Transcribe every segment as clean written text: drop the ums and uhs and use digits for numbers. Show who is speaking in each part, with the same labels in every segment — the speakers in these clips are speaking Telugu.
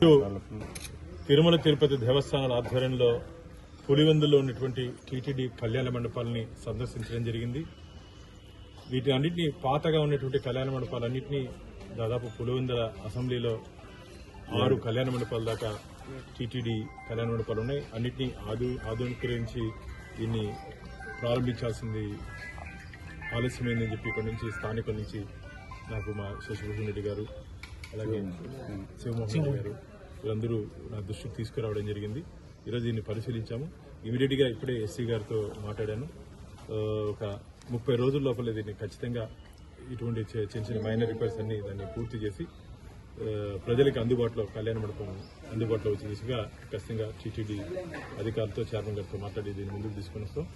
Speaker 1: తిరుమల తిరుపతి దేవస్థానాల ఆధ్వర్యంలో పులివెందులో ఉన్నటువంటి టీటీడీ కళ్యాణ మండపాలని సందర్శించడం జరిగింది. వీటి అన్నింటినీ పాతగా ఉన్నటువంటి కళ్యాణ మండపాలన్నింటినీ దాదాపు పులివెందుల అసెంబ్లీలో 6 కళ్యాణ మండపాల దాకా టీటీడీ కళ్యాణ మండపాలు ఉన్నాయి. అన్నింటినీ ఆధునీకరించి దీన్ని ప్రారంభించాల్సింది ఆలస్యమైందని చెప్పి ఇక్కడ నుంచి స్థానికుల నుంచి నాకు మా శశిభూషణ్ రెడ్డి గారు అలాగే శివమోహన్ రెడ్డి గారు వీళ్ళందరూ నా దృష్టికి తీసుకురావడం జరిగింది. ఈరోజు దీన్ని పరిశీలించాము. ఇమీడియట్గా ఇప్పుడే ఎస్సీ గారితో మాట్లాడాను. ఒక 30 రోజుల లోపల దీన్ని ఖచ్చితంగా ఇటువంటి చిన్న చిన్న మైనర్ రిపేర్స్ అన్ని దాన్ని పూర్తి చేసి ప్రజలకు అందుబాటులో కళ్యాణ మండపం అందుబాటులో వచ్చే దిశగా ఖచ్చితంగా టీటీడీ అధికారులతో చైర్మన్ గారితో మాట్లాడి దీన్ని ముందుకు తీసుకుని వస్తాం.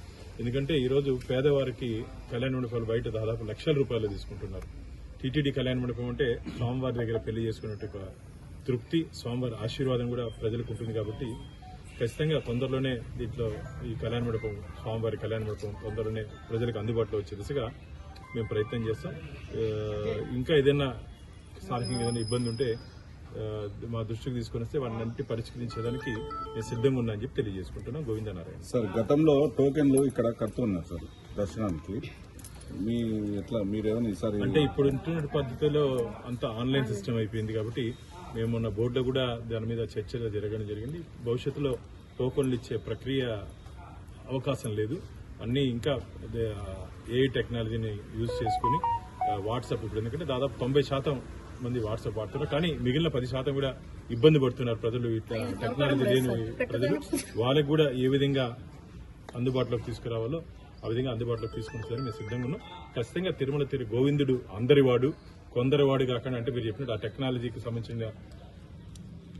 Speaker 1: ఎందుకంటే ఈరోజు పేదవారికి కళ్యాణ మండపాలు బయట దాదాపు లక్షల రూపాయలు తీసుకుంటున్నారు. టీటీడీ కళ్యాణ మండపం అంటే స్వామివారి దగ్గర పెళ్లి చేసుకున్నట్టు ఒక తృప్తి, స్వామివారి ఆశీర్వాదం కూడా ప్రజలకు ఉంటుంది. కాబట్టి ఖచ్చితంగా తొందరలోనే దీంట్లో ఈ కళ్యాణ మండపం స్వామివారి కళ్యాణ మండపం తొందరలోనే ప్రజలకు అందుబాటులో వచ్చే దిశగా మేము ప్రయత్నం చేస్తాం. ఇంకా ఏదైనా స్థానికంగా ఏదైనా ఇబ్బంది ఉంటే మా దృష్టికి తీసుకుని వస్తే వాటిని పరిష్కరించడానికి నేను సిద్ధంగా ఉన్నా అని చెప్పి తెలియజేసుకుంటున్నాం. గోవిందనారాయణ
Speaker 2: సార్, గతంలో టోకెన్లు ఇక్కడ కడుతున్నారు సార్ దర్శనానికి, మీరేమైనా ఈసారి
Speaker 1: అంటే ఇప్పుడు ఉంటున్న పద్ధతిలో అంతా ఆన్లైన్ సిస్టమ్ అయిపోయింది కాబట్టి మేము మొన్న బోర్డులో కూడా దాని మీద చర్చలు జరగడం జరిగింది. భవిష్యత్తులో టోకన్లు ఇచ్చే ప్రక్రియ అవకాశం లేదు. అన్ని ఇంకా ఏఐ టెక్నాలజీని యూజ్ చేసుకుని వాట్సాప్ ఇప్పుడు ఎందుకంటే దాదాపు 90% మంది వాట్సాప్ వాడుతున్నారు. కానీ మిగిలిన 10% కూడా ఇబ్బంది పడుతున్నారు ప్రజలు. ఇట్లా టెక్నాలజీ లేని ప్రజలు వాళ్ళకి కూడా ఏ విధంగా అందుబాటులోకి తీసుకురావాలో ఆ విధంగా అందుబాటులోకి తీసుకుంటారని మేము సిద్ధంగా ఉన్నాం. ఖచ్చితంగా తిరుమల గోవిందుడు అందరివాడు కొందరివాడు కాకుండా, అంటే మీరు చెప్పినట్టు ఆ టెక్నాలజీకి సంబంధించిన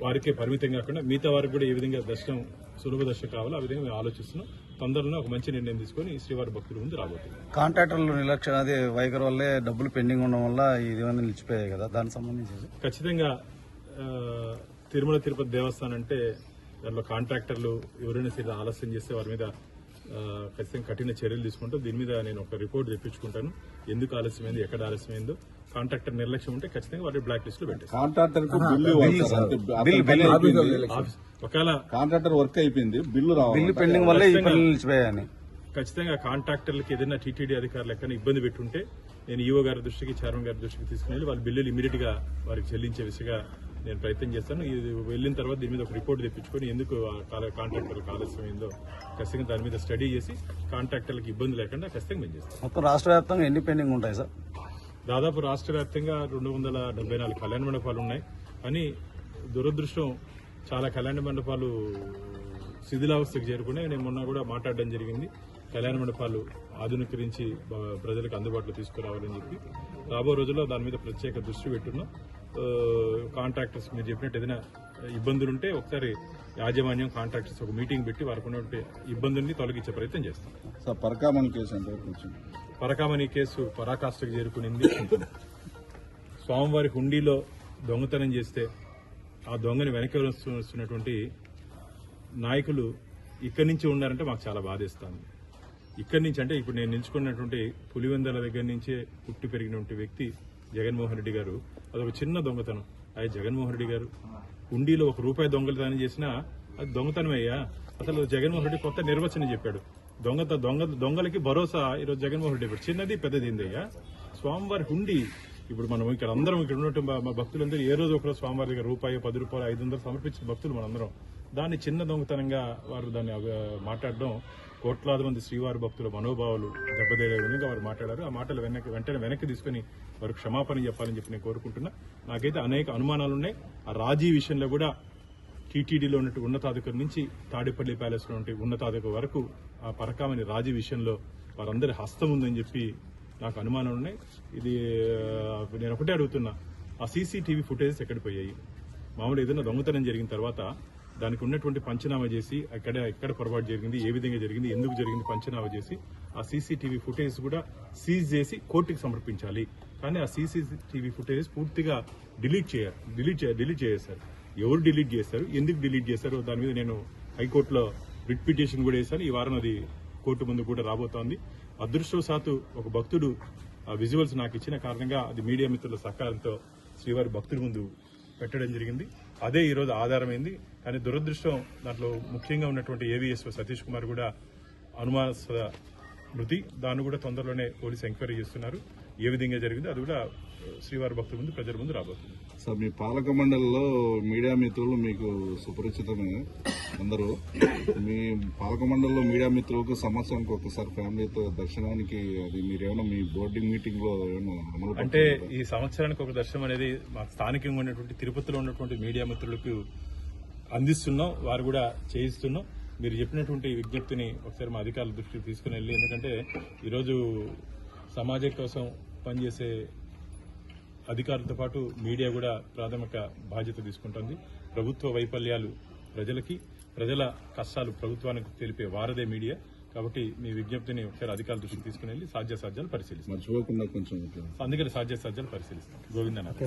Speaker 1: వారికే పరిమితం కాకుండా మిగతా వారికి కూడా ఏ విధంగా దర్శనం సులభ దర్శనం కావాలో ఆ విధంగా మేము ఆలోచిస్తున్నాం. తొందరలో ఒక మంచి నిర్ణయం తీసుకుని శ్రీవారి భక్తుల ముందు రాబోతుంది.
Speaker 3: కాంట్రాక్టర్లు నిర్లక్ష్యం అది వైఖరి వల్లే డబ్బులు పెండింగ్ ఉండడం వల్ల ఇది నిలిచిపోయాయి కదా, దానికి సంబంధించి
Speaker 1: ఖచ్చితంగా తిరుమల తిరుపతి దేవస్థానం అంటే దాంట్లో కాంట్రాక్టర్లు ఎవరైనా సరే ఆలస్యం చేస్తే వారి మీద ఖచ్చితంగా కఠిన చర్యలు తీసుకుంటూ దీని మీద నేను ఒక రిపోర్ట్ తెప్పించుకుంటాను. ఎందుకు ఆలస్యమైంది, ఎక్కడ ఆలస్యమైందో, కాంట్రాక్టర్ నిర్లక్ష్యం ఉంటే ఖచ్చితంగా వారి బ్లాక్ లిస్ట్ లో పెట్టారు. ఒకవేళ
Speaker 2: కాంట్రాక్టర్ వర్క్ అయిపోయింది, బిల్లు
Speaker 3: పెండింగ్ వల్ల నిలిచిపోయాయని
Speaker 1: ఖచ్చితంగా కాంట్రాక్టర్లకి ఏదైనా టీటీడీ అధికారులు ఎక్కడ ఇబ్బంది పెట్టుంటే నేను ఈఓ గారి దృష్టికి చైర్మన్ గారి దృష్టికి తీసుకుని వాళ్ళ బిల్లులు ఇమీడియట్ గా వారికి చెల్లించే విషయంగా నేను ప్రయత్నం చేస్తాను. ఇది వెళ్లిన తర్వాత దీని మీద ఒక రిపోర్ట్ తెప్పించుకొని ఎందుకు కాంట్రాక్టర్లకు ఆలస్యమైందో ఖచ్చితంగా దాని మీద స్టడీ చేసి కాంట్రాక్టర్లకు ఇబ్బంది లేకుండా ఖచ్చితంగా మేము చేస్తాం.
Speaker 3: మొత్తం రాష్ట్ర వ్యాప్తంగా ఎన్ని పెండింగ్ ఉంటాయి సార్?
Speaker 1: దాదాపు రాష్ట్ర వ్యాప్తంగా 274 కళ్యాణ మండపాలు ఉన్నాయి. కానీ దురదృష్టం చాలా కళ్యాణ మండపాలు శిథిలావస్థకు చేరుకున్నాయి. నేను మొన్న కూడా మాట్లాడడం జరిగింది. కళ్యాణ మండపాలు ఆధునీకరించి ప్రజలకు అందుబాటులో తీసుకురావాలని చెప్పి రాబో రోజుల్లో దాని మీద ప్రత్యేక దృష్టి పెట్టున్నాం. కాంట్రాక్టర్స్ మీరు చెప్పినట్టు ఏదైనా ఇబ్బందులుంటే ఒకసారి యాజమాన్యం కాంట్రాక్టర్స్ ఒక మీటింగ్ పెట్టి వారికి ఉన్నటువంటి ఇబ్బందుల్ని తొలగించే ప్రయత్నం చేస్తాం. పరకామణి కేసు పరాకాష్ఠకు చేరుకునింది. స్వామివారి హుండీలో దొంగతనం చేస్తే ఆ దొంగని వెనక్కి వస్తున్నటువంటి నాయకులు ఇక్కడి నుంచి ఉన్నారంటే మాకు చాలా బాధేస్తాను. ఇక్కడి నుంచి అంటే ఇప్పుడు నేను నిలుచుకున్నటువంటి పులివెందుల దగ్గర నుంచే పుట్టి పెరిగినటువంటి వ్యక్తి జగన్మోహన్ రెడ్డి గారు, అదొక చిన్న దొంగతనం. అది జగన్మోహన్ రెడ్డి గారు హుండీలో ₹1 దొంగతనం చేసినా అది దొంగతనమయ్యా. అసలు జగన్మోహన్ రెడ్డి కొత్త నిర్వచనం చెప్పాడు. దొంగలకి భరోసా ఈరోజు జగన్మోహన్ రెడ్డి చెప్పాడు. చిన్నది పెద్దది ఏందయ్యా, స్వామివారి హుండీ. ఇప్పుడు మనం ఇక్కడ అందరం ఇక్కడ ఉన్నట్టు మా భక్తులందరూ ఏ రోజు ఒకరోజు స్వామివారి దగ్గర ₹1, ₹10, ₹500 సమర్పించిన భక్తులు మనందరం. దాన్ని చిన్న దొంగతనంగా వారు దాన్ని మాట్లాడడం కోట్లాది మంది శ్రీవారి భక్తుల మనోభావాలు దెబ్బతీయే విధంగా వారు మాట్లాడారు. ఆ మాటలు వెంటనే వెనక్కి తీసుకుని వారికి క్షమాపణ చెప్పాలని చెప్పి నేను కోరుకుంటున్నా. నాకైతే అనేక అనుమానాలున్నాయి. ఆ రాజీ విషయంలో కూడా టీటీడీలో ఉన్నట్టు ఉన్నతాధికారి నుంచి తాడేపల్లి ప్యాలెస్ లో ఉంటే ఉన్నతాధికారి వరకు ఆ పరకామణి రాజీ విషయంలో వారందరి హస్తం ఉందని చెప్పి నాకు అనుమానాలు ఉన్నాయి. ఇది నేను ఒకటే అడుగుతున్నా, ఆ సీసీటీవీ ఫుటేజెస్ ఎక్కడికి పోయాయి? మామూలు ఏదైనా దొంగతనం జరిగిన తర్వాత దానికి ఉన్నటువంటి పంచనామా చేసి ఎక్కడ పొరపాటు జరిగింది, ఏ విధంగా జరిగింది, ఎందుకు జరిగింది పంచనామా చేసి ఆ సీసీటీవీ ఫుటేజ్ కూడా సీజ్ చేసి కోర్టుకి సమర్పించాలి. కానీ ఆ సీసీటీవీ ఫుటేజ్ పూర్తిగా డిలీట్ చేశారు. ఎవరు డిలీట్ చేశారు, ఎందుకు డిలీట్ చేశారు, దాని మీద నేను హైకోర్టులో రిట్ పిటిషన్ కూడా వేశాను. ఈ వారం అది కోర్టు ముందు కూడా రాబోతోంది. అదృష్టవశాత్తు ఒక భక్తుడు ఆ విజువల్స్ నాకు ఇచ్చిన కారణంగా అది మీడియా మిత్రుల సహకారంతో శ్రీవారి భక్తుల ముందు పెట్టడం జరిగింది. అదే ఈరోజు ఆధారమైంది. కానీ దురదృష్టం దాంట్లో ముఖ్యంగా ఉన్నటువంటి ఏవీఎస్ఓ సతీష్ కుమార్ కూడా అనుమానాస్పద మృతి. దాన్ని కూడా తొందరలోనే పోలీసు ఎంక్వైరీ చేస్తున్నారు. ఏ విధంగా జరిగిందో అది కూడా శ్రీవారి భక్తుల ముందు, ప్రజల ముందు రాబోతుంది.
Speaker 2: సార్, మీ పాలక మండలిలో మీడియా మిత్రులు మీకు సుపరిచితమే అందరూ. మీ పాలక మండలిలో మీడియా మిత్రులకు సంవత్సరానికి ఒకసారి ఫ్యామిలీతో దర్శనానికి అది మీరేమైనా మీ బోర్డింగ్ మీటింగ్ లో ఏమైనా అమలు
Speaker 1: అంటే ఈ సంవత్సరానికి ఒక దర్శనం అనేది మా స్థానికంగా ఉన్నటువంటి తిరుపతిలో ఉన్నటువంటి మీడియా మిత్రులకు అందిస్తున్నాం, వారు కూడా చేయిస్తున్నాం. మీరు చెప్పినటువంటి విజ్ఞప్తిని ఒకసారి మా అధికారుల దృష్టికి తీసుకుని వెళ్ళి, ఎందుకంటే ఈరోజు సమాజం కోసం పనిచేసే అధికారులతో పాటు మీడియా కూడా ప్రాథమిక బాధ్యత తీసుకుంటుంది. ప్రభుత్వ వైఫల్యాలు ప్రజలకి, ప్రజల కష్టాలు ప్రభుత్వానికి తెలిపే వారదే మీడియా. కాబట్టి మీ విజ్ఞప్తిని ఒకసారి అధికారుల దృష్టికి తీసుకుని వెళ్ళి సాధ్యాసాధ్యాలు పరిశీలిస్తాం.
Speaker 2: మర్చిపోకుండా కొంచెం
Speaker 1: అందుకని సాధ్యాసాధ్యాలు పరిశీలిస్తాం. గోవిందనాథ్.